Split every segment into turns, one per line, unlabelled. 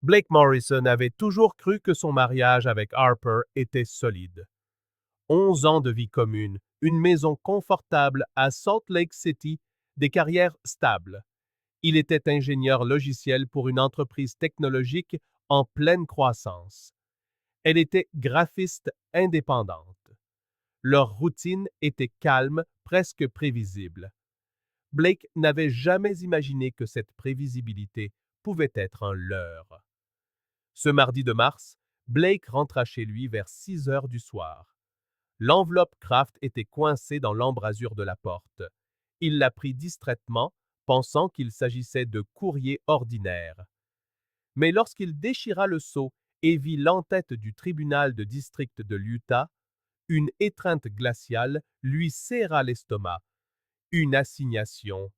Blake Morrison avait toujours cru que son mariage avec Harper était solide. 11 ans de vie commune, une maison confortable à Salt Lake City, des carrières stables. Il était ingénieur logiciel pour une entreprise technologique en pleine croissance. Elle était graphiste indépendante. Leur routine était calme, presque prévisible. Blake n'avait jamais imaginé que cette prévisibilité pouvait être un leurre. Ce mardi de mars, Blake rentra chez lui vers 6 heures du soir. L'enveloppe Kraft était coincée dans l'embrasure de la porte. Il la prit distraitement, pensant qu'il s'agissait de courrier ordinaire. Mais lorsqu'il déchira le sceau et vit l'entête du tribunal de district de l'Utah, une étreinte glaciale lui serra l'estomac. Une assignation.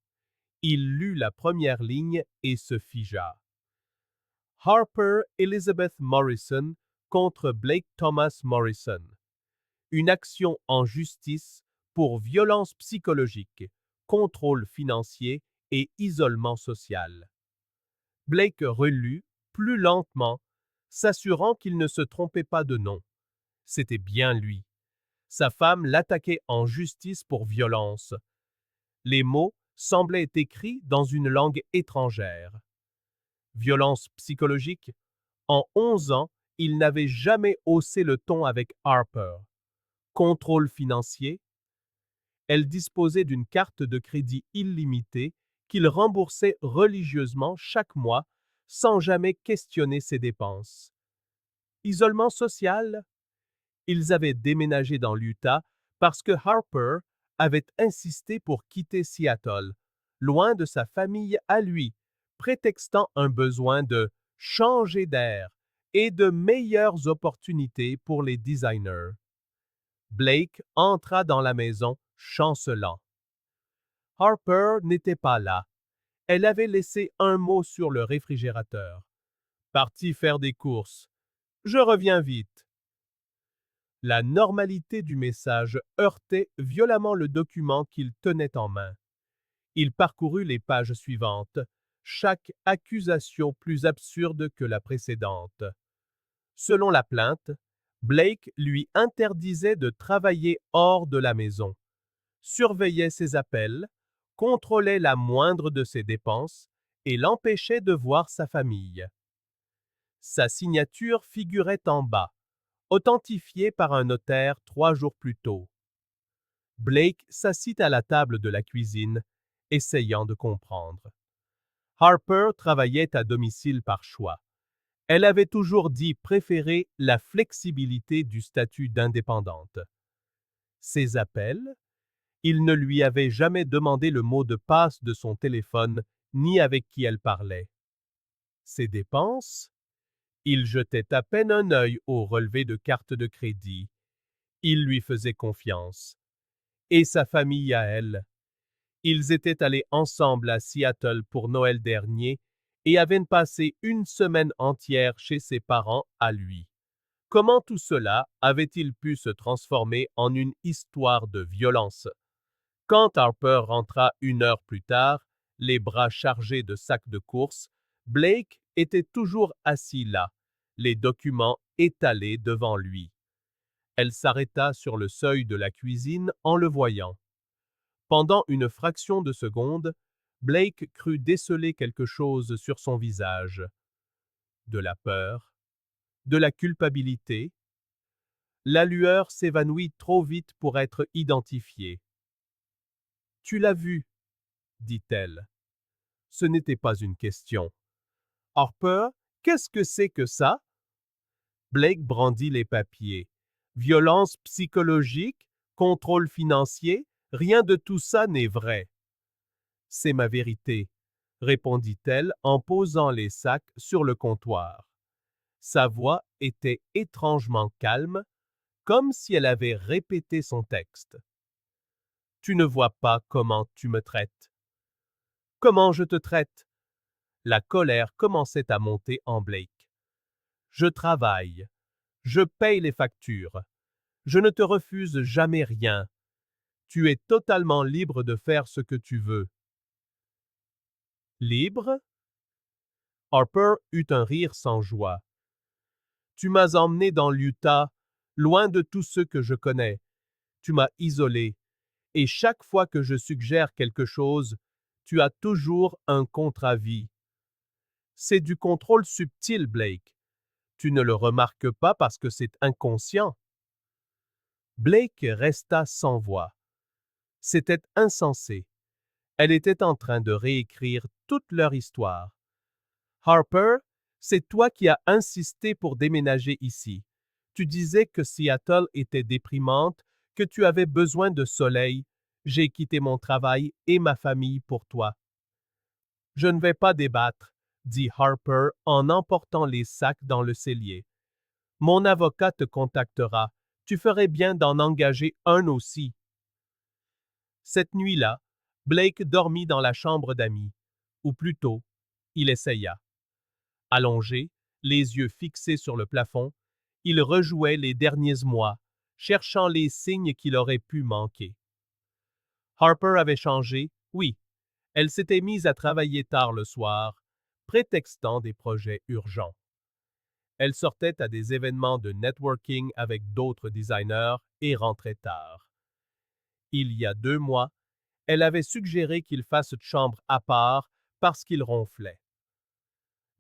Il lut la première ligne et se figea. Harper Elizabeth Morrison contre Blake Thomas Morrison. Une action en justice pour violence psychologique, contrôle financier et isolement social. Blake relut, plus lentement, s'assurant qu'il ne se trompait pas de nom. C'était bien lui. Sa femme l'attaquait en justice pour violence. Les mots semblaient écrits dans une langue étrangère. Violence psychologique. En 11 ans, il n'avait jamais haussé le ton avec Harper. Contrôle financier. Elle disposait d'une carte de crédit illimitée qu'il remboursait religieusement chaque mois sans jamais questionner ses dépenses. Isolement social. Ils avaient déménagé dans l'Utah parce que Harper avait insisté pour quitter Seattle, loin de sa famille à lui, prétextant un besoin de changer d'air et de meilleures opportunités pour les designers. Blake entra dans la maison chancelant. Harper n'était pas là. Elle avait laissé un mot sur le réfrigérateur. Parti faire des courses. Je reviens vite. La normalité du message heurtait violemment le document qu'il tenait en main. Il parcourut les pages suivantes, chaque accusation plus absurde que la précédente. Selon la plainte, Blake lui interdisait de travailler hors de la maison, surveillait ses appels, contrôlait la moindre de ses dépenses et l'empêchait de voir sa famille. Sa signature figurait en bas, authentifiée par un notaire 3 jours plus tôt. Blake s'assit à la table de la cuisine, essayant de comprendre. Harper travaillait à domicile par choix. Elle avait toujours dit préférer la flexibilité du statut d'indépendante. Ses appels, il ne lui avait jamais demandé le mot de passe de son téléphone ni avec qui elle parlait. Ses dépenses, il jetait à peine un œil au relevé de carte de crédit. Il lui faisait confiance. Et sa famille à elle. Ils étaient allés ensemble à Seattle pour Noël dernier et avaient passé une semaine entière chez ses parents à lui. Comment tout cela avait-il pu se transformer en une histoire de violence? Quand Harper rentra 1 heure plus tard, les bras chargés de sacs de course, Blake était toujours assis là, les documents étalés devant lui. Elle s'arrêta sur le seuil de la cuisine en le voyant. Pendant une fraction de seconde, Blake crut déceler quelque chose sur son visage. De la peur, de la culpabilité. La lueur s'évanouit trop vite pour être identifiée. « Tu l'as vu, » dit-elle. Ce n'était pas une question. « Harper, qu'est-ce que c'est que ça? » Blake brandit les papiers. Violence psychologique, contrôle financier, rien de tout ça n'est vrai. C'est ma vérité, répondit-elle en posant les sacs sur le comptoir. Sa voix était étrangement calme, comme si elle avait répété son texte. Tu ne vois pas comment tu me traites. Comment je te traite? La colère commençait à monter en Blake. Je travaille. Je paye les factures. Je ne te refuse jamais rien. Tu es totalement libre de faire ce que tu veux. Libre? Harper eut un rire sans joie. Tu m'as emmené dans l'Utah, loin de tous ceux que je connais. Tu m'as isolé. Et chaque fois que je suggère quelque chose, tu as toujours un contre-avis. C'est du contrôle subtil, Blake. Tu ne le remarques pas parce que c'est inconscient. Blake resta sans voix. C'était insensé. Elle était en train de réécrire toute leur histoire. Harper, c'est toi qui as insisté pour déménager ici. Tu disais que Seattle était déprimante, que tu avais besoin de soleil. J'ai quitté mon travail et ma famille pour toi. Je ne vais pas débattre, dit Harper en emportant les sacs dans le cellier. Mon avocat te contactera. Tu ferais bien d'en engager un aussi. Cette nuit-là, Blake dormit dans la chambre d'amis. Ou plutôt, il essaya. Allongé, les yeux fixés sur le plafond, il rejouait les derniers mois, cherchant les signes qu'il aurait pu manquer. Harper avait changé, oui. Elle s'était mise à travailler tard le soir, prétextant des projets urgents. Elle sortait à des événements de networking avec d'autres designers et rentrait tard. Il y a 2 mois, elle avait suggéré qu'il fasse chambre à part parce qu'il ronflait.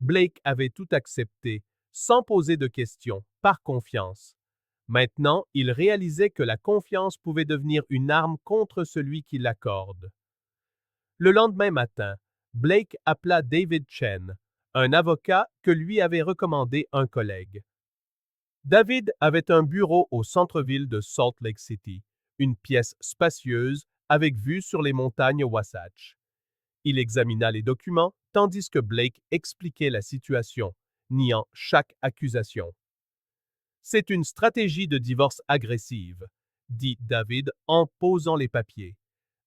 Blake avait tout accepté, sans poser de questions, par confiance. Maintenant, il réalisait que la confiance pouvait devenir une arme contre celui qui l'accorde. Le lendemain matin, Blake appela David Chen, un avocat que lui avait recommandé un collègue. David avait un bureau au centre-ville de Salt Lake City, une pièce spacieuse avec vue sur les montagnes Wasatch. Il examina les documents tandis que Blake expliquait la situation, niant chaque accusation. C'est une stratégie de divorce agressive, dit David en posant les papiers.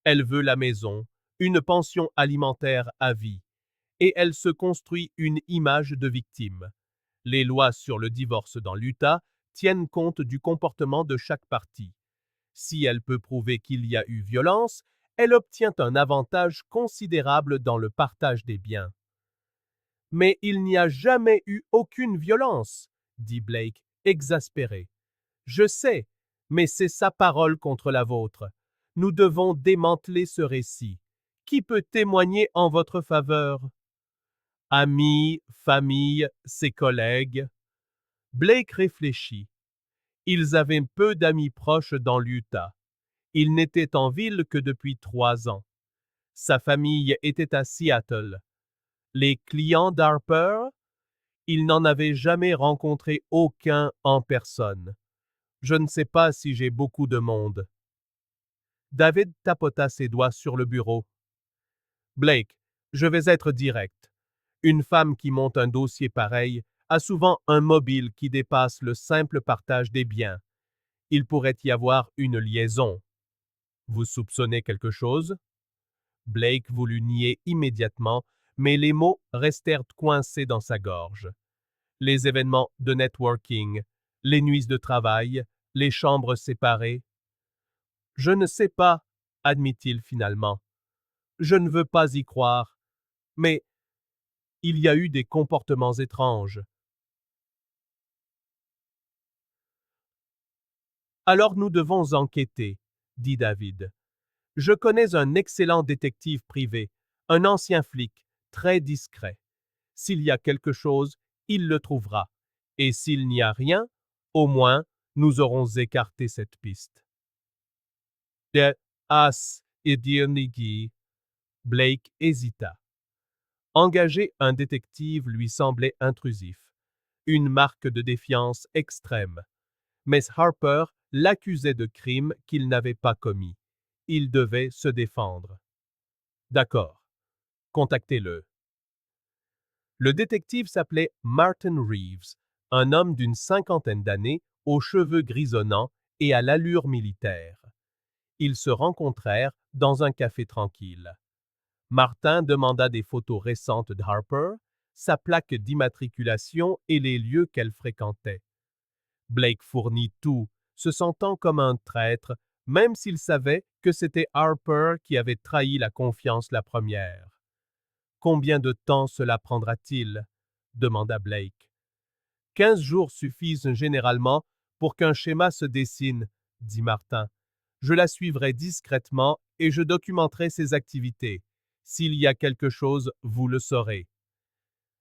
Elle veut la maison, une pension alimentaire à vie, et elle se construit une image de victime. Les lois sur le divorce dans l'Utah tiennent compte du comportement de chaque partie. Si elle peut prouver qu'il y a eu violence, elle obtient un avantage considérable dans le partage des biens. Mais il n'y a jamais eu aucune violence, dit Blake, exaspéré. Je sais, mais c'est sa parole contre la vôtre. Nous devons démanteler ce récit. Qui peut témoigner en votre faveur? Amis, famille, ses collègues. Blake réfléchit. Ils avaient peu d'amis proches dans l'Utah. Il n'était en ville que depuis 3 ans. Sa famille était à Seattle. Les clients d'Harper, il n'en avait jamais rencontré aucun en personne. Je ne sais pas si j'ai beaucoup de monde. David tapota ses doigts sur le bureau. Blake, je vais être direct. Une femme qui monte un dossier pareil a souvent un mobile qui dépasse le simple partage des biens. Il pourrait y avoir une liaison. Vous soupçonnez quelque chose? Blake voulut nier immédiatement, mais les mots restèrent coincés dans sa gorge. Les événements de networking, les nuits de travail, les chambres séparées. Je ne sais pas, admit-il finalement. Je ne veux pas y croire. Mais il y a eu des comportements étranges. Alors nous devons enquêter, dit David. Je connais un excellent détective privé, un ancien flic, très discret. S'il y a quelque chose, il le trouvera. Et s'il n'y a rien, au moins, nous aurons écarté cette piste. De As et Dionigi, Blake hésita. Engager un détective lui semblait intrusif, une marque de défiance extrême. Mais Harper l'accusait de crimes qu'il n'avait pas commis. Il devait se défendre. D'accord. Contactez-le. Le détective s'appelait Martin Reeves, un homme d'une 50aine d'années, aux cheveux grisonnants et à l'allure militaire. Ils se rencontrèrent dans un café tranquille. Martin demanda des photos récentes de Harper, sa plaque d'immatriculation et les lieux qu'elle fréquentait. Blake fournit tout, se sentant comme un traître, même s'il savait que c'était Harper qui avait trahi la confiance la première. Combien de temps cela prendra-t-il? demanda Blake. 15 jours suffisent généralement pour qu'un schéma se dessine, dit Martin. Je la suivrai discrètement et je documenterai ses activités. S'il y a quelque chose, vous le saurez.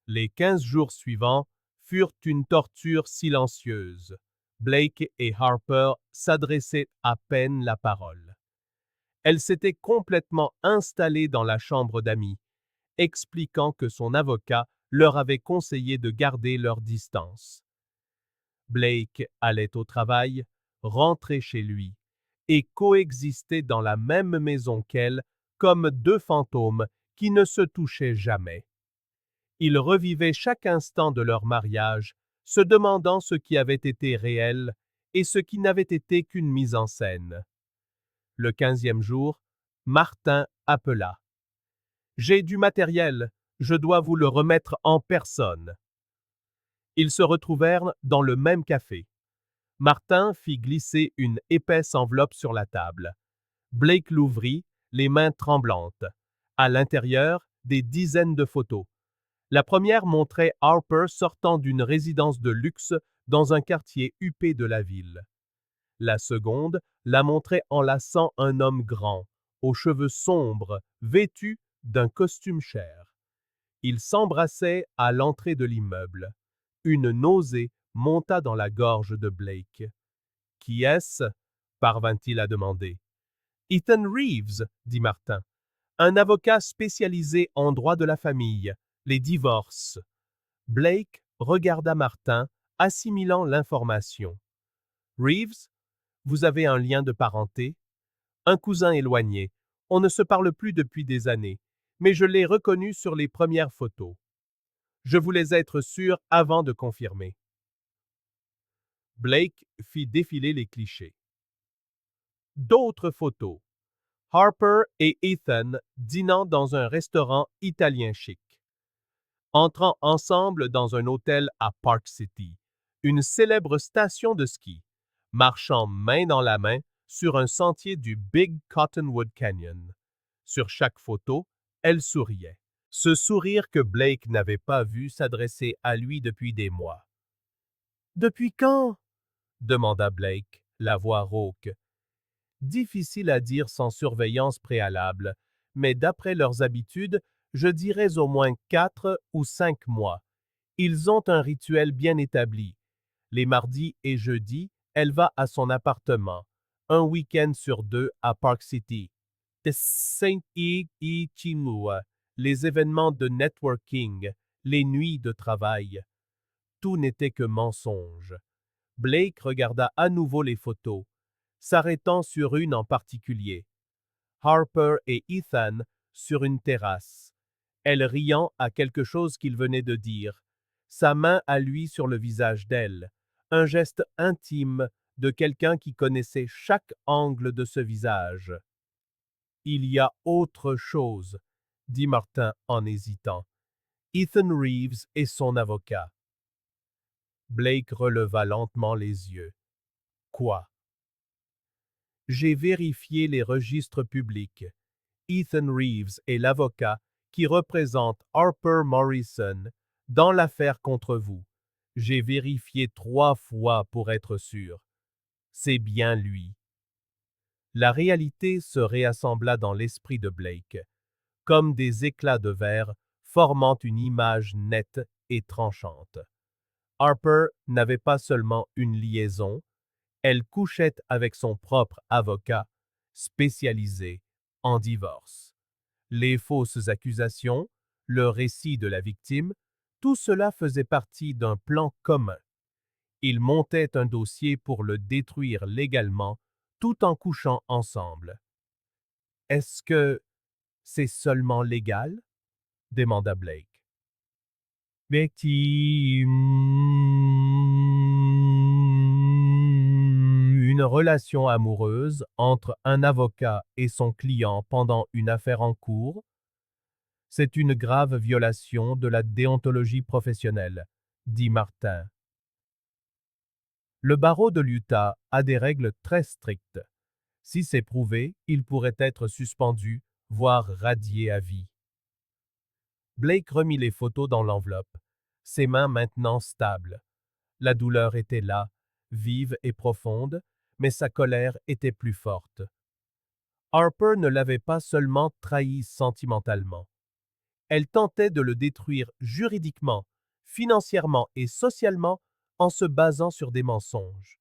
Les 15 jours suivants furent une torture silencieuse. Blake et Harper s'adressaient à peine la parole. Elle s'était complètement installée dans la chambre d'amis, expliquant que son avocat leur avait conseillé de garder leur distance. Blake allait au travail, rentrait chez lui, et coexistait dans la même maison qu'elle comme deux fantômes qui ne se touchaient jamais. Ils revivaient chaque instant de leur mariage, se demandant ce qui avait été réel et ce qui n'avait été qu'une mise en scène. Le 15e jour, Martin appela. « J'ai du matériel, je dois vous le remettre en personne. » Ils se retrouvèrent dans le même café. Martin fit glisser une épaisse enveloppe sur la table. Blake l'ouvrit, les mains tremblantes. À l'intérieur, des dizaines de photos. La première montrait Harper sortant d'une résidence de luxe dans un quartier huppé de la ville. La seconde la montrait enlaçant un homme grand, aux cheveux sombres, vêtu d'un costume cher. Ils s'embrassaient à l'entrée de l'immeuble. Une nausée monta dans la gorge de Blake. « Qui est-ce » parvint-il à demander. « Ethan Reeves » dit Martin. « Un avocat spécialisé en droit de la famille, les divorces. » Blake regarda Martin, assimilant l'information. « Reeves, vous avez un lien de parenté? »« Un cousin éloigné. On ne se parle plus depuis des années, mais je l'ai reconnu sur les premières photos. Je voulais être sûr avant de confirmer. » Blake fit défiler les clichés. D'autres photos. Harper et Ethan dînant dans un restaurant italien chic. Entrant ensemble dans un hôtel à Park City, une célèbre station de ski, marchant main dans la main sur un sentier du Big Cottonwood Canyon. Sur chaque photo, elle souriait. Ce sourire que Blake n'avait pas vu s'adresser à lui depuis des mois. « Depuis quand ?» demanda Blake, la voix rauque. Difficile à dire sans surveillance préalable, mais d'après leurs habitudes, je dirais au moins 4 ou 5 mois. Ils ont un rituel bien établi. Les mardis et jeudis, elle va à son appartement, un week-end sur 2 à Park City. De Saint-Yves-et-Chimua, les événements de networking, les nuits de travail. Tout n'était que mensonge. Blake regarda à nouveau les photos, s'arrêtant sur une en particulier. Harper et Ethan sur une terrasse. Elle riant à quelque chose qu'il venait de dire, sa main à lui sur le visage d'elle, un geste intime de quelqu'un qui connaissait chaque angle de ce visage. « Il y a autre chose, » dit Martin en hésitant. « Ethan Reeves et son avocat. » Blake releva lentement les yeux. « Quoi? » « J'ai vérifié les registres publics. Ethan Reeves est l'avocat qui représente Harper Morrison dans l'affaire contre vous. J'ai vérifié 3 fois pour être sûr. C'est bien lui. » La réalité se réassembla dans l'esprit de Blake, comme des éclats de verre formant une image nette et tranchante. Harper n'avait pas seulement une liaison, elle couchait avec son propre avocat, spécialisé en divorce. Les fausses accusations, le récit de la victime, tout cela faisait partie d'un plan commun. Ils montaient un dossier pour le détruire légalement, tout en couchant ensemble. « Est-ce que c'est seulement légal? » demanda Blake. Une relation amoureuse entre un avocat et son client pendant une affaire en cours, c'est une grave violation de la déontologie professionnelle, dit Martin. Le barreau de l'Utah a des règles très strictes. Si c'est prouvé, il pourrait être suspendu, voire radié à vie. Blake remit les photos dans l'enveloppe. ses mains maintenant stables. La douleur était là, vive et profonde, mais sa colère était plus forte. Harper ne l'avait pas seulement trahi sentimentalement. Elle tentait de le détruire juridiquement, financièrement et socialement en se basant sur des mensonges.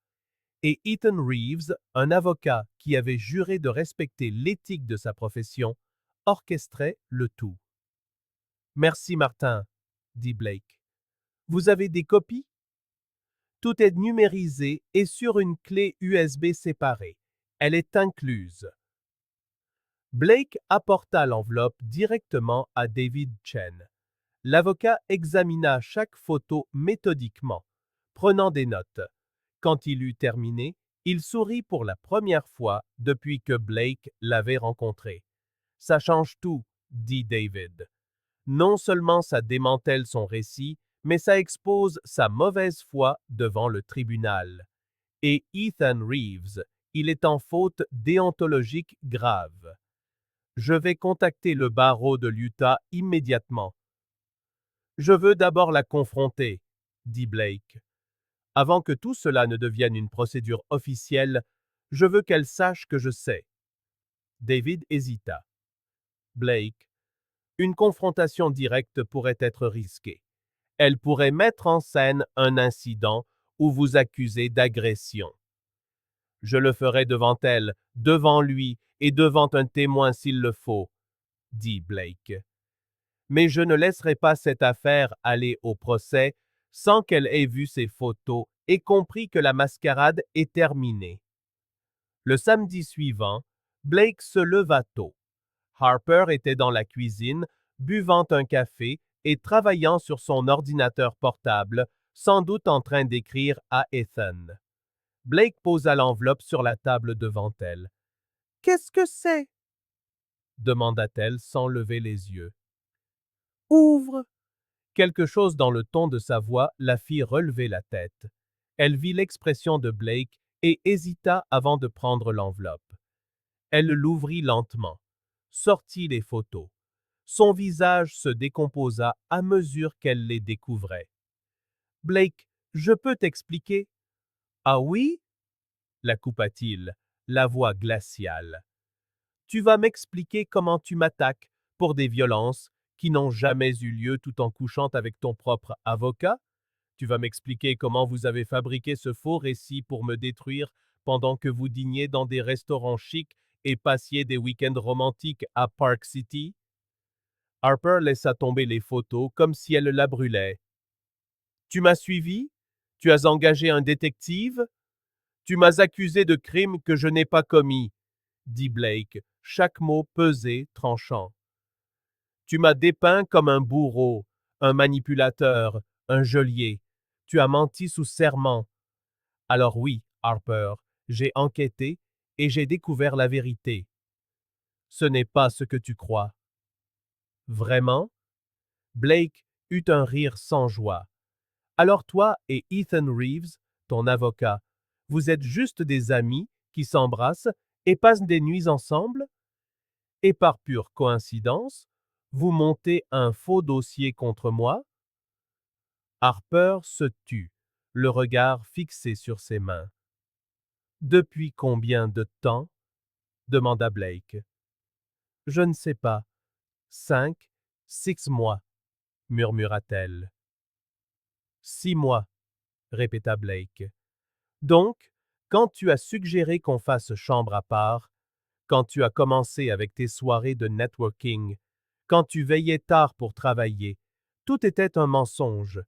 Et Ethan Reeves, un avocat qui avait juré de respecter l'éthique de sa profession, orchestrait le tout. Merci Martin, dit Blake. Vous avez des copies? Tout est numérisé et sur une clé USB séparée. Elle est incluse. Blake apporta l'enveloppe directement à David Chen. L'avocat examina chaque photo méthodiquement, prenant des notes. Quand il eut terminé, il sourit pour la première fois depuis que Blake l'avait rencontré. Ça change tout, dit David. Non seulement ça démantèle son récit, mais ça expose sa mauvaise foi devant le tribunal. Et Ethan Reeves, il est en faute déontologique grave. Je vais contacter le barreau de l'Utah immédiatement. Je veux d'abord la confronter, dit Blake. Avant que tout cela ne devienne une procédure officielle, je veux qu'elle sache que je sais. David hésita. Blake, une confrontation directe pourrait être risquée. Elle pourrait mettre en scène un incident ou vous accuser d'agression. Je le ferai devant elle, devant lui et devant un témoin s'il le faut, dit Blake. Mais je ne laisserai pas cette affaire aller au procès sans qu'elle ait vu ces photos et compris que la mascarade est terminée. Le samedi suivant, Blake se leva tôt. Harper était dans la cuisine, buvant un café et travaillant sur son ordinateur portable, sans doute en train d'écrire à Ethan. Blake posa l'enveloppe sur la table devant elle. « Qu'est-ce que c'est? » demanda-t-elle sans lever les yeux. « Ouvre !» Quelque chose dans le ton de sa voix la fit relever la tête. Elle vit l'expression de Blake et hésita avant de prendre l'enveloppe. Elle l'ouvrit lentement, sortit les photos. Son visage se décomposa à mesure qu'elle les découvrait. « Blake, je peux t'expliquer. »« Ah oui ?» la coupa-t-il, la voix glaciale. « Tu vas m'expliquer comment tu m'attaques pour des violences qui n'ont jamais eu lieu tout en couchant avec ton propre avocat? Tu vas m'expliquer comment vous avez fabriqué ce faux récit pour me détruire pendant que vous dîniez dans des restaurants chics et passiez des week-ends romantiques à Park City? » Harper laissa tomber les photos comme si elles la brûlaient. « Tu m'as suivi? Tu as engagé un détective? Tu m'as accusé de crimes que je n'ai pas commis, » dit Blake, chaque mot pesé, tranchant. « Tu m'as dépeint comme un bourreau, un manipulateur, un geôlier. Tu as menti sous serment. Alors oui, Harper, j'ai enquêté et j'ai découvert la vérité. Ce n'est pas ce que tu crois. » Vraiment? Blake eut un rire sans joie. Alors toi et Ethan Reeves, ton avocat, vous êtes juste des amis qui s'embrassent et passent des nuits ensemble? Et par pure coïncidence, vous montez un faux dossier contre moi? Harper se tut, le regard fixé sur ses mains. Depuis combien de temps? Demanda Blake. Je ne sais pas. 6 mois, murmura-t-elle. 6 mois, répéta Blake. Donc, quand tu as suggéré qu'on fasse chambre à part, quand tu as commencé avec tes soirées de networking, quand tu veillais tard pour travailler, tout était un mensonge.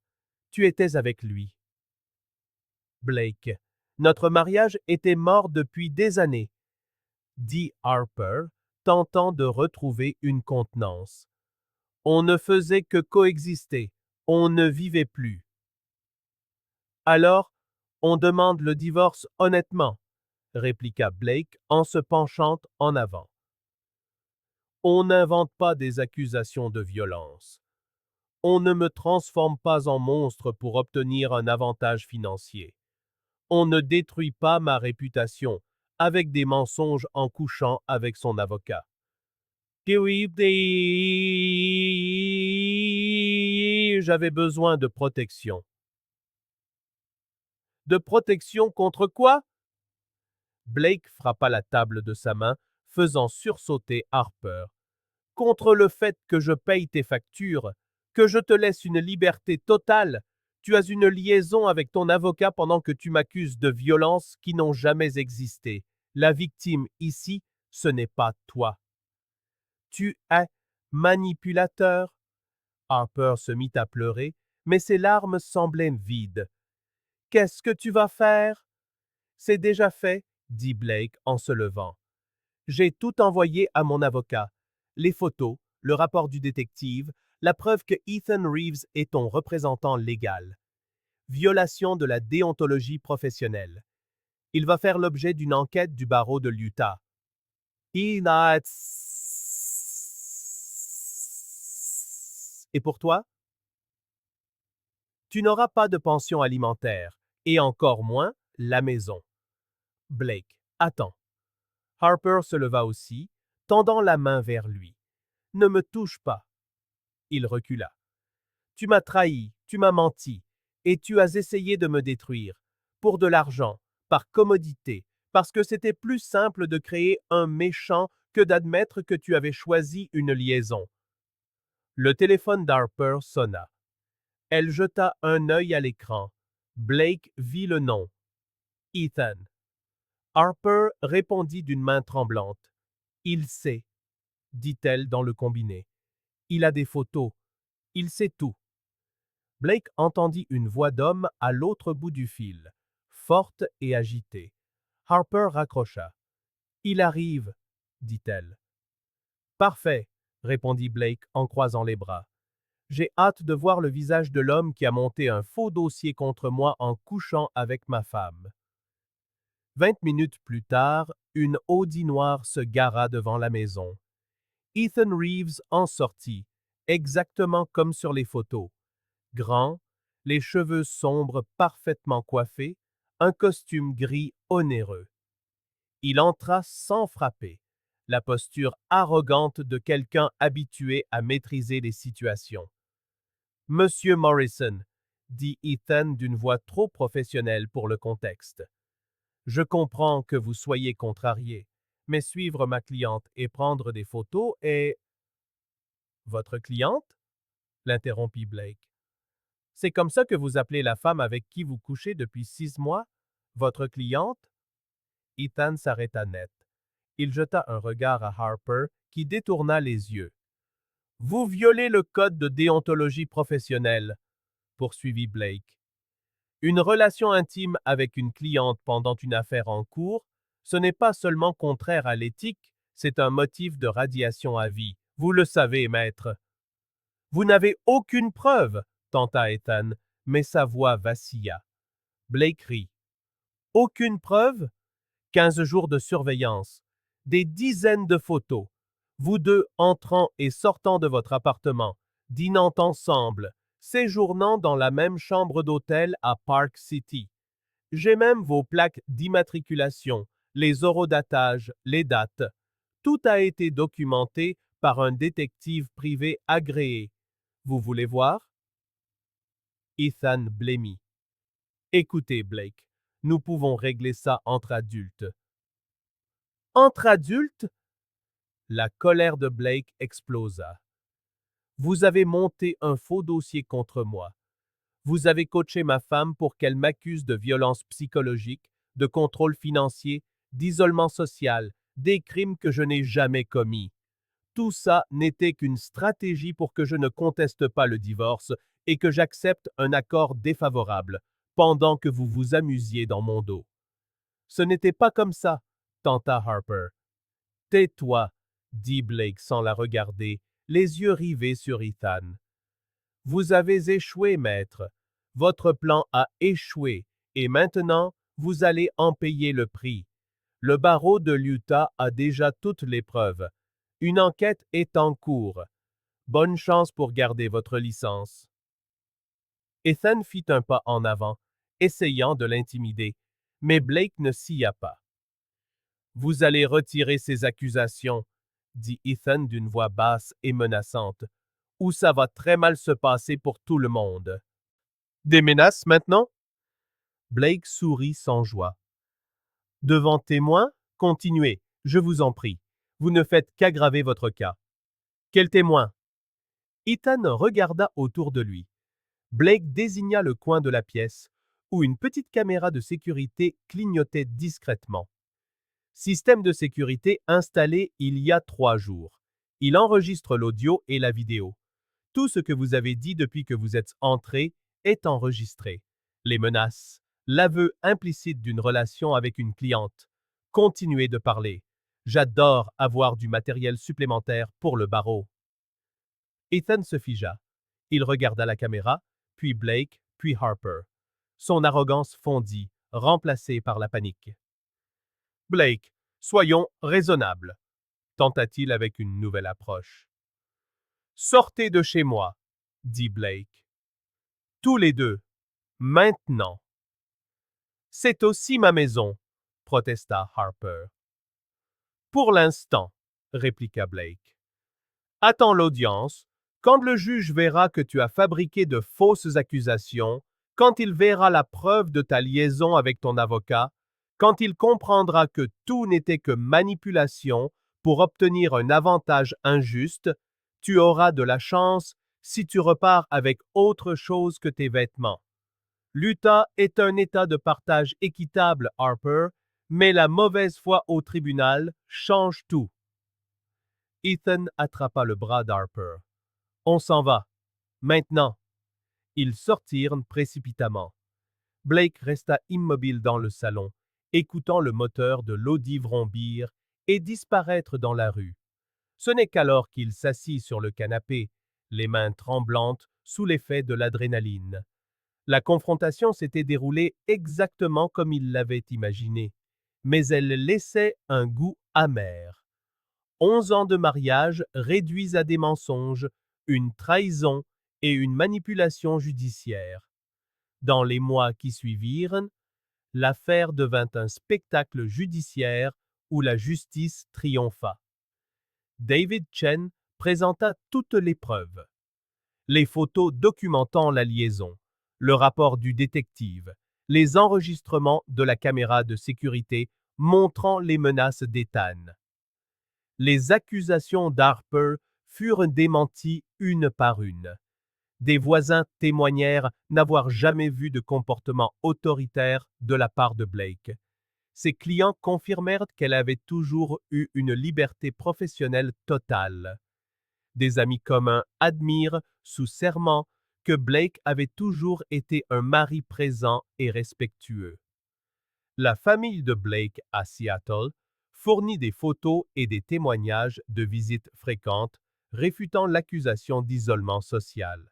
Tu étais avec lui. Blake, notre mariage était mort depuis des années, dit Harper, tentant de retrouver une contenance. On ne faisait que coexister, on ne vivait plus. Alors, on demande le divorce honnêtement, répliqua Blake en se penchant en avant. On n'invente pas des accusations de violence. On ne me transforme pas en monstre pour obtenir un avantage financier. On ne détruit pas ma réputation avec des mensonges en couchant avec son avocat. Je j'avais besoin de protection. De protection contre quoi? Blake frappa la table de sa main, faisant sursauter Harper. Contre le fait que je paye tes factures, que je te laisse une liberté totale. Tu as une liaison avec ton avocat pendant que tu m'accuses de violences qui n'ont jamais existé. La victime ici, ce n'est pas toi. Tu es manipulateur. Harper se mit à pleurer, mais ses larmes semblaient vides. Qu'est-ce que tu vas faire? C'est déjà fait, dit Blake en se levant. J'ai tout envoyé à mon avocat. Les photos, le rapport du détective, la preuve que Ethan Reeves est ton représentant légal. Violation de la déontologie professionnelle. Il va faire l'objet d'une enquête du barreau de l'Utah. Et pour toi? Tu n'auras pas de pension alimentaire, et encore moins la maison. Blake, attends. Harper se leva aussi, tendant la main vers lui. Ne me touche pas. Il recula. Tu m'as trahi, tu m'as menti, et tu as essayé de me détruire. Pour de l'argent, par commodité, parce que c'était plus simple de créer un méchant que d'admettre que tu avais choisi une liaison. Le téléphone d'Harper sonna. Elle jeta un œil à l'écran. Blake vit le nom. Ethan. Harper répondit d'une main tremblante. Il sait, dit-elle dans le combiné. Il a des photos. Il sait tout. Blake entendit une voix d'homme à l'autre bout du fil, forte et agitée. Harper raccrocha. Il arrive, dit-elle. Parfait, répondit Blake en croisant les bras. J'ai hâte de voir le visage de l'homme qui a monté un faux dossier contre moi en couchant avec ma femme. 20 minutes plus tard, une Audi noire se gara devant la maison. Ethan Reeves en sortit, exactement comme sur les photos. Grand, les cheveux sombres parfaitement coiffés, un costume gris onéreux. Il entra sans frapper, la posture arrogante de quelqu'un habitué à maîtriser les situations. Monsieur Morrison, dit Ethan d'une voix trop professionnelle pour le contexte. Je comprends que vous soyez contrarié, mais suivre ma cliente et prendre des photos est... Votre cliente? L'interrompit Blake. C'est comme ça que vous appelez la femme avec qui vous couchez depuis 6 mois? Votre cliente? Ethan s'arrêta net. Il jeta un regard à Harper, qui détourna les yeux. Vous violez le code de déontologie professionnelle, poursuivit Blake. Une relation intime avec une cliente pendant une affaire en cours, ce n'est pas seulement contraire à l'éthique, c'est un motif de radiation à vie. Vous le savez, maître. Vous n'avez aucune preuve, tenta Ethan, mais sa voix vacilla. Blake rit. Aucune preuve? 15 jours de surveillance, des dizaines de photos, vous deux entrant et sortant de votre appartement, dînant ensemble, séjournant dans la même chambre d'hôtel à Park City. J'ai même vos plaques d'immatriculation, les horodatages, les dates. Tout a été documenté par un détective privé agréé. Vous voulez voir? Ethan blêmit. Écoutez, Blake, nous pouvons régler ça entre adultes. Entre adultes? La colère de Blake explosa. Vous avez monté un faux dossier contre moi. Vous avez coaché ma femme pour qu'elle m'accuse de violence psychologique, de contrôle financier, d'isolement social, des crimes que je n'ai jamais commis. Tout ça n'était qu'une stratégie pour que je ne conteste pas le divorce et que j'accepte un accord défavorable, pendant que vous vous amusiez dans mon dos. Ce n'était pas comme ça, tenta Harper. Tais-toi, dit Blake sans la regarder, les yeux rivés sur Ethan. Vous avez échoué, maître. Votre plan a échoué, et maintenant, vous allez en payer le prix. Le barreau de l'Utah a déjà toutes les preuves. Une enquête est en cours. Bonne chance pour garder votre licence. Ethan fit un pas en avant, essayant de l'intimider, mais Blake ne scia pas. Vous allez retirer ces accusations, dit Ethan d'une voix basse et menaçante, ou ça va très mal se passer pour tout le monde. Des menaces maintenant? Blake sourit sans joie. Devant témoin, continuez, je vous en prie. Vous ne faites qu'aggraver votre cas. Quel témoin? Ethan regarda autour de lui. Blake désigna le coin de la pièce, où une petite caméra de sécurité clignotait discrètement. Système de sécurité installé il y a 3 jours. Il enregistre l'audio et la vidéo. Tout ce que vous avez dit depuis que vous êtes entré est enregistré. Les menaces, l'aveu implicite d'une relation avec une cliente. Continuez de parler. J'adore avoir du matériel supplémentaire pour le barreau. Ethan se figea. Il regarda la caméra, puis Blake, puis Harper. Son arrogance fondit, remplacée par la panique. Blake, soyons raisonnables, tenta-t-il avec une nouvelle approche. Sortez de chez moi, dit Blake. Tous les deux, maintenant. C'est aussi ma maison, protesta Harper. Pour l'instant, répliqua Blake. Attends l'audience. Quand le juge verra que tu as fabriqué de fausses accusations, quand il verra la preuve de ta liaison avec ton avocat, quand il comprendra que tout n'était que manipulation pour obtenir un avantage injuste, tu auras de la chance si tu repars avec autre chose que tes vêtements. L'Utah est un État de partage équitable, Harper, mais la mauvaise foi au tribunal change tout. Ethan attrapa le bras d'Harper. On s'en va. Maintenant. Ils sortirent précipitamment. Blake resta immobile dans le salon, écoutant le moteur de l'Audi vrombir et disparaître dans la rue. Ce n'est qu'alors qu'il s'assit sur le canapé, les mains tremblantes sous l'effet de l'adrénaline. La confrontation s'était déroulée exactement comme il l'avait imaginé, mais elle laissait un goût amer. 11 ans de mariage réduits à des mensonges, une trahison et une manipulation judiciaire. Dans les mois qui suivirent, l'affaire devint un spectacle judiciaire où la justice triompha. David Chen présenta toutes les preuves. Les photos documentant la liaison, le rapport du détective, les enregistrements de la caméra de sécurité montrant les menaces d'Ethan. Les accusations d'Harper furent démenties une par une. Des voisins témoignèrent n'avoir jamais vu de comportement autoritaire de la part de Blake. Ses clients confirmèrent qu'elle avait toujours eu une liberté professionnelle totale. Des amis communs admirent, sous serment, que Blake avait toujours été un mari présent et respectueux. La famille de Blake à Seattle fournit des photos et des témoignages de visites fréquentes réfutant l'accusation d'isolement social.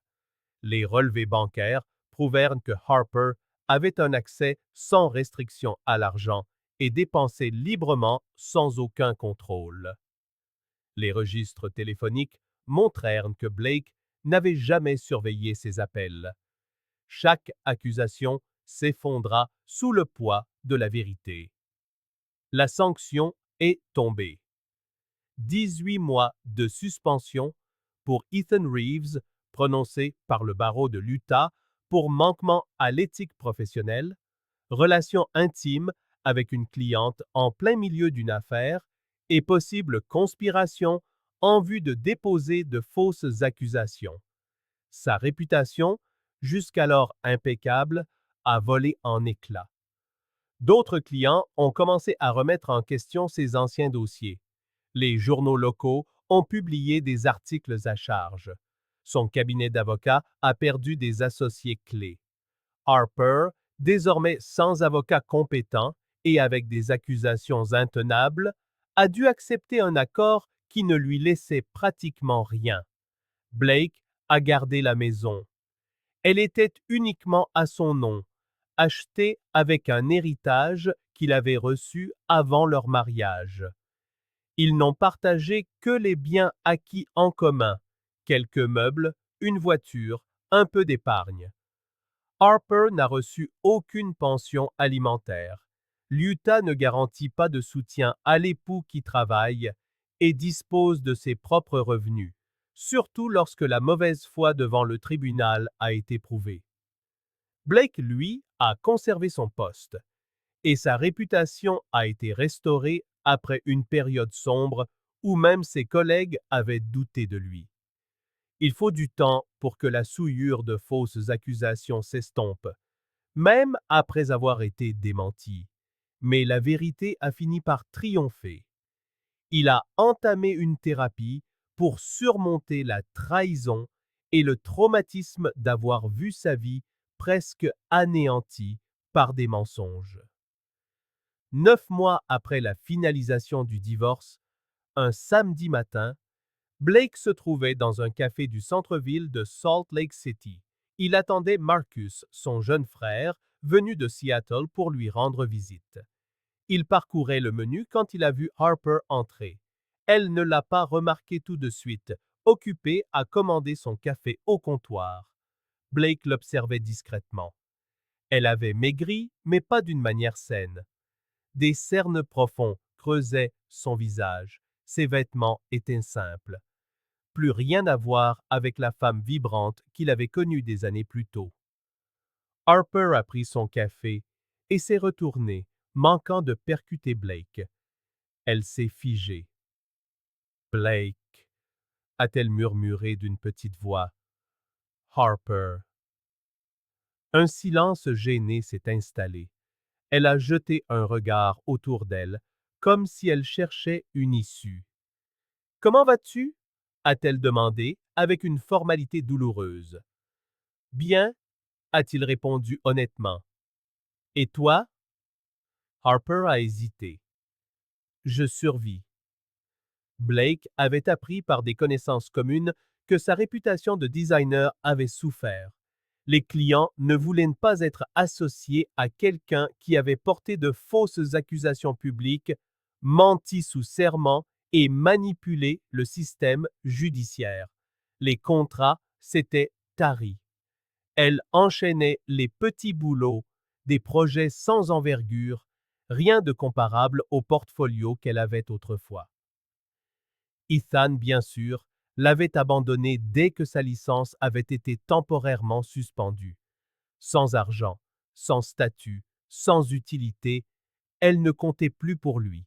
Les relevés bancaires prouvèrent que Harper avait un accès sans restriction à l'argent et dépensait librement sans aucun contrôle. Les registres téléphoniques montrèrent que Blake n'avait jamais surveillé ses appels. Chaque accusation s'effondra sous le poids de la vérité. La sanction est tombée. 18 mois de suspension pour Ethan Reeves, prononcé par le barreau de l'Utah pour manquement à l'éthique professionnelle, relation intime avec une cliente en plein milieu d'une affaire et possible conspiration en vue de déposer de fausses accusations. Sa réputation, jusqu'alors impeccable, a volé en éclats. D'autres clients ont commencé à remettre en question ses anciens dossiers. Les journaux locaux ont publié des articles à charge. Son cabinet d'avocats a perdu des associés clés. Harper, désormais sans avocat compétent et avec des accusations intenables, a dû accepter un accord qui ne lui laissait pratiquement rien. Blake a gardé la maison. Elle était uniquement à son nom, achetée avec un héritage qu'il avait reçu avant leur mariage. Ils n'ont partagé que les biens acquis en commun, quelques meubles, une voiture, un peu d'épargne. Harper n'a reçu aucune pension alimentaire. L'Utah ne garantit pas de soutien à l'époux qui travaille et dispose de ses propres revenus, surtout lorsque la mauvaise foi devant le tribunal a été prouvée. Blake, lui, a conservé son poste, et sa réputation a été restaurée après une période sombre où même ses collègues avaient douté de lui. Il faut du temps pour que la souillure de fausses accusations s'estompe, même après avoir été démenti. Mais la vérité a fini par triompher. Il a entamé une thérapie pour surmonter la trahison et le traumatisme d'avoir vu sa vie presque anéantie par des mensonges. 9 mois après la finalisation du divorce, un samedi matin, Blake se trouvait dans un café du centre-ville de Salt Lake City. Il attendait Marcus, son jeune frère, venu de Seattle pour lui rendre visite. Il parcourait le menu quand il a vu Harper entrer. Elle ne l'a pas remarqué tout de suite, occupée à commander son café au comptoir. Blake l'observait discrètement. Elle avait maigri, mais pas d'une manière saine. Des cernes profonds creusaient son visage. Ses vêtements étaient simples. Plus rien à voir avec la femme vibrante qu'il avait connue des années plus tôt. Harper a pris son café et s'est retournée, manquant de percuter Blake. Elle s'est figée. Blake, a-t-elle murmuré d'une petite voix. Harper. Un silence gêné s'est installé. Elle a jeté un regard autour d'elle, comme si elle cherchait une issue. Comment vas-tu? A-t-elle demandé, avec une formalité douloureuse. Bien, a-t-il répondu honnêtement. Et toi? Harper a hésité. Je survis. Blake avait appris par des connaissances communes que sa réputation de designer avait souffert. Les clients ne voulaient pas être associés à quelqu'un qui avait porté de fausses accusations publiques, menti sous serment et manipulé le système judiciaire. Les contrats s'étaient taris. Elle enchaînait les petits boulots, des projets sans envergure, rien de comparable au portfolio qu'elle avait autrefois. Ethan, bien sûr, l'avait abandonnée dès que sa licence avait été temporairement suspendue. Sans argent, sans statut, sans utilité, elle ne comptait plus pour lui.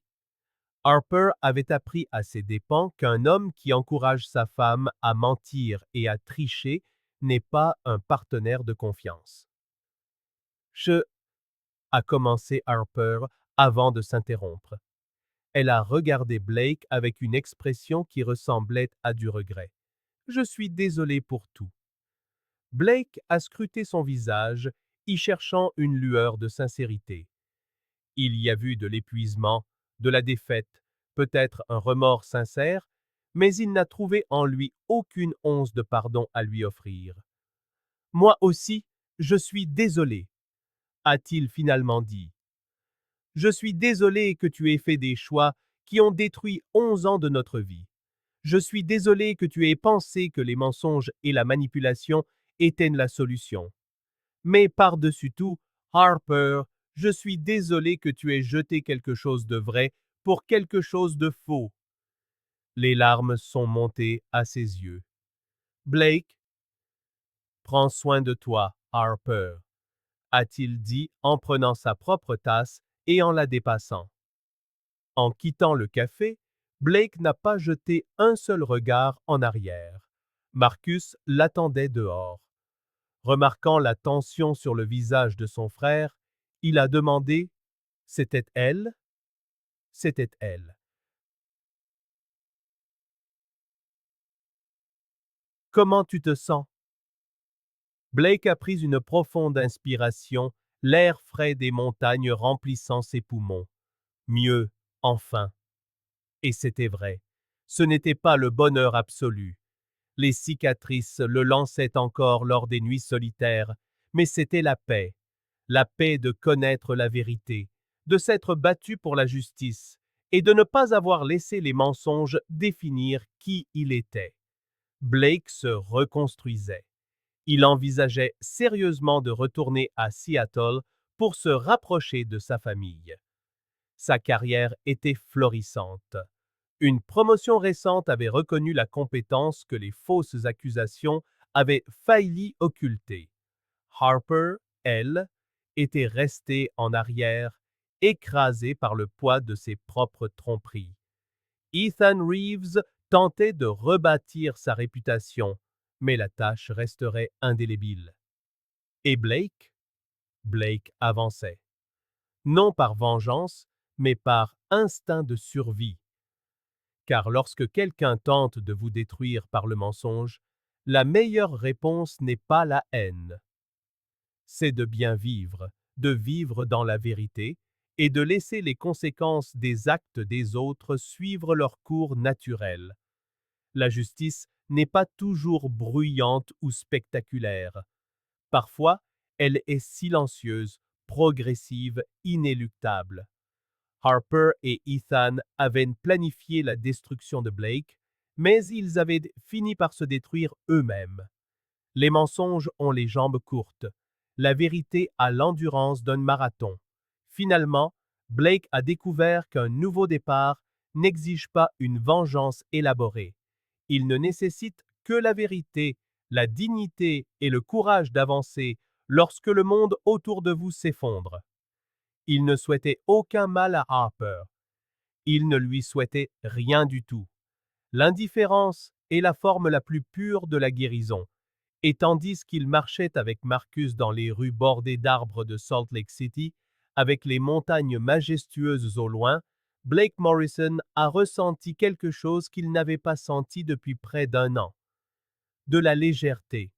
Harper avait appris à ses dépens qu'un homme qui encourage sa femme à mentir et à tricher n'est pas un partenaire de confiance. A commencé Harper avant de s'interrompre. Elle a regardé Blake avec une expression qui ressemblait à du regret. Je suis désolé pour tout. Blake a scruté son visage, y cherchant une lueur de sincérité. Il y a vu de l'épuisement, de la défaite, peut-être un remords sincère, mais il n'a trouvé en lui aucune once de pardon à lui offrir. Moi aussi, je suis désolé, a-t-il finalement dit. Je suis désolé que tu aies fait des choix qui ont détruit 11 ans de notre vie. Je suis désolé que tu aies pensé que les mensonges et la manipulation étaient la solution. Mais par-dessus tout, Harper, je suis désolé que tu aies jeté quelque chose de vrai pour quelque chose de faux. Les larmes sont montées à ses yeux. Blake, prends soin de toi, Harper, a-t-il dit en prenant sa propre tasse et en la dépassant. En quittant le café, Blake n'a pas jeté un seul regard en arrière. Marcus l'attendait dehors. Remarquant la tension sur le visage de son frère, il a demandé « C'était elle ?» C'était elle. « Comment tu te sens ?» Blake a pris une profonde inspiration, l'air frais des montagnes remplissant ses poumons. Mieux, enfin. Et c'était vrai. Ce n'était pas le bonheur absolu. Les cicatrices le lançaient encore lors des nuits solitaires, mais c'était la paix de connaître la vérité, de s'être battu pour la justice et de ne pas avoir laissé les mensonges définir qui il était. Blake se reconstruisait. Il envisageait sérieusement de retourner à Seattle pour se rapprocher de sa famille. Sa carrière était florissante. Une promotion récente avait reconnu la compétence que les fausses accusations avaient failli occulter. Harper, elle, était restée en arrière, écrasée par le poids de ses propres tromperies. Ethan Reeves tentait de rebâtir sa réputation, mais la tâche resterait indélébile. Et Blake? Blake avançait. Non par vengeance, mais par instinct de survie. Car lorsque quelqu'un tente de vous détruire par le mensonge, la meilleure réponse n'est pas la haine. C'est de bien vivre, de vivre dans la vérité et de laisser les conséquences des actes des autres suivre leur cours naturel. La justice n'est pas toujours bruyante ou spectaculaire. Parfois, elle est silencieuse, progressive, inéluctable. Harper et Ethan avaient planifié la destruction de Blake, mais ils avaient fini par se détruire eux-mêmes. Les mensonges ont les jambes courtes. La vérité a l'endurance d'un marathon. Finalement, Blake a découvert qu'un nouveau départ n'exige pas une vengeance élaborée. Il ne nécessite que la vérité, la dignité et le courage d'avancer lorsque le monde autour de vous s'effondre. Il ne souhaitait aucun mal à Harper. Il ne lui souhaitait rien du tout. L'indifférence est la forme la plus pure de la guérison. Et tandis qu'il marchait avec Marcus dans les rues bordées d'arbres de Salt Lake City, avec les montagnes majestueuses au loin, Blake Morrison a ressenti quelque chose qu'il n'avait pas senti depuis près d'un an. De la légèreté.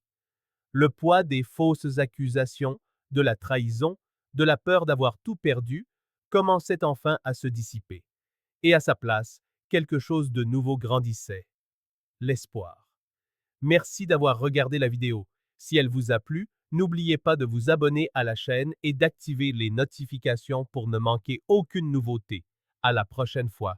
Le poids des fausses accusations, de la trahison, de la peur d'avoir tout perdu, commençait enfin à se dissiper. Et à sa place, quelque chose de nouveau grandissait. L'espoir. Merci d'avoir regardé la vidéo. Si elle vous a plu, n'oubliez pas de vous abonner à la chaîne et d'activer les notifications pour ne manquer aucune nouveauté. À la prochaine fois.